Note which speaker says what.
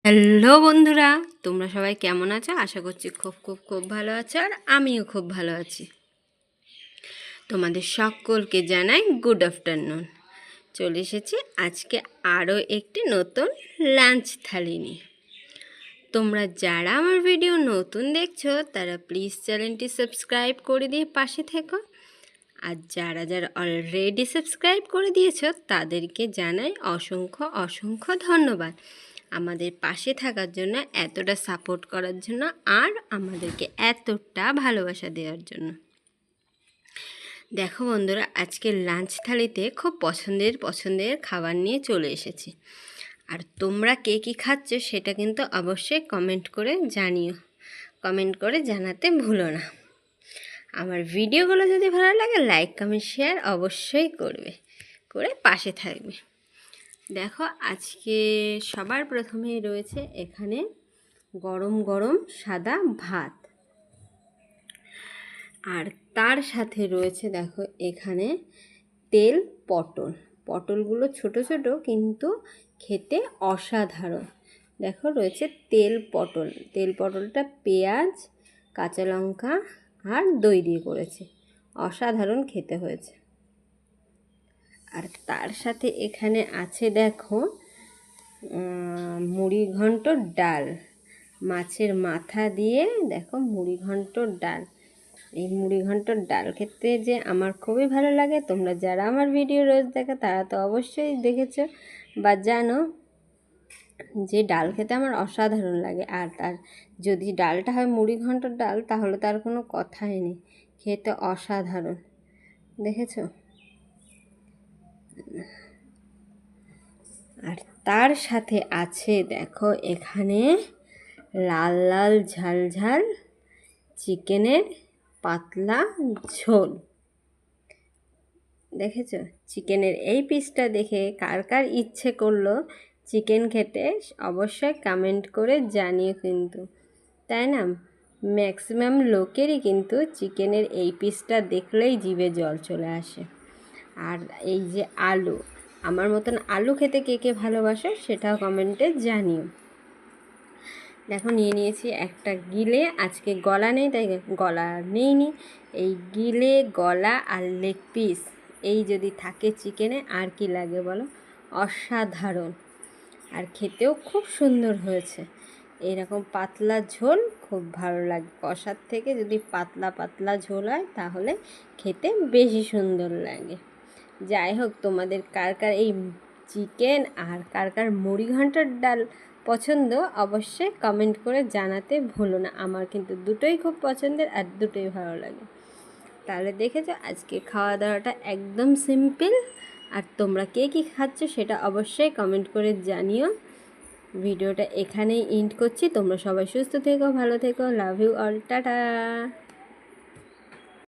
Speaker 1: Hello বন্ধুরা, তোমরা সবাই কেমন আছো? আশা করছি খুব ভালো আছো, আর আমিও খুব ভালো আছি। তোমাদের সকলকে জানাই গুড আফটারনুন। চলে এসেছি আজকে আরও একটি নতুন লাঞ্চ থালি নিয়ে। তোমরা যারা আমার ভিডিও নতুন দেখছো তারা প্লিজ চ্যানেলটি সাবস্ক্রাইব করে দিয়ে পাশে থেকো, আর যারা অলরেডি সাবস্ক্রাইব করে দিয়েছো তাদেরকে জানাই অসংখ্য ধন্যবাদ আমাদের পাশে থাকার জন্য, এতটা সাপোর্ট করার জন্য, আর আমাদেরকে এতটা ভালোবাসা দেওয়ার জন্য। দেখো বন্ধুরা, আজকের লাঞ্চ থালিতে খুব পছন্দের খাবার নিয়ে চলে এসেছি। আর তোমরা কে কী খাচ্ছ সেটা কিন্তু অবশ্যই কমেন্ট করে জানিও, কমেন্ট করে জানাতে ভুলো না। আমার ভিডিওগুলো যদি ভালো লাগে লাইক কমেন্ট শেয়ার অবশ্যই করে পাশে থাকবে। দেখো, আজকে সবার প্রথমেই রয়েছে এখানে গরম গরম সাদা ভাত, আর তার সাথে রয়েছে দেখো এখানে তেল পটলগুলো ছোট ছোট কিন্তু খেতে অসাধারণ। দেখো রয়েছে তেল পটলটা পেঁয়াজ, কাঁচা লঙ্কা আর দই দিয়ে করেছে, অসাধারণ খেতে হয়েছে। আর তার সাথে এখানে আছে দেখো মুড়ি ঘন্ট ডাল, মাছের মাথা দিয়ে দেখো মুড়ি ঘন্ট ডাল। এই মুড়ি ঘন্টর ডাল খেতে যে আমার খুবই ভালো লাগে। তোমরা যারা আমার ভিডিও রোজ দেখো তারা তো অবশ্যই দেখেছো বা জানো যে ডাল খেতে আমার অসাধারণ লাগে। আর তার যদি ডালটা হয় মুড়ি ঘন্টর ডাল তাহলে তার কোনো কথাই নেই, খেতে অসাধারণ। দেখেছো? আর তার সাথে আছে দেখো এখানে লাল ঝাল চিকেনের পাতলা ঝোল। দেখেছো? চিকেনের এই পিসটা দেখে কার ইচ্ছে করলো চিকেন খেতে অবশ্যই কমেন্ট করে জানিও কিন্তু, তাই না? ম্যাক্সিমাম লোকেরই কিন্তু চিকেনের এই পিসটা দেখলেই জিভে জল চলে আসে। আর এই যে আলু, আমার মতন আলু খেতে কে ভালোবাসে সেটাও কমেন্টে জানিও। দেখো নিয়ে নিয়েছি একটা গিলে, আজকে গলা নেই তাই গলা নেইনি। এই গিলে, গলা আর লেগ পিস এই যদি থাকে চিকেনে আর কি লাগে বলো? অসাধারণ, আর খেতেও খুব সুন্দর হয়েছে। এরকম পাতলা ঝোল খুব ভালো লাগে, কষার থেকে যদি পাতলা ঝোল হয় তাহলে খেতে বেশি সুন্দর লাগে। যাই হোক, তোমাদের কার এই চিকেন আর কার মুড়ি ঘন্টার ডাল পছন্দ অবশ্যই কমেন্ট করে জানাতে ভুলো না। আমার কিন্তু দুটোই খুব পছন্দের আর দুটোই ভালো লাগে। তাহলে দেখেছো আজকে খাওয়া দাওয়াটা একদম সিম্পল। আর তোমরা কে কী খাচ্ছ সেটা অবশ্যই কমেন্ট করে জানিও। ভিডিওটা এখানেই এন্ড করছি। তোমরা সবাই সুস্থ থেকো, ভালো থেকো, লাভ ইউ অল, টাটা।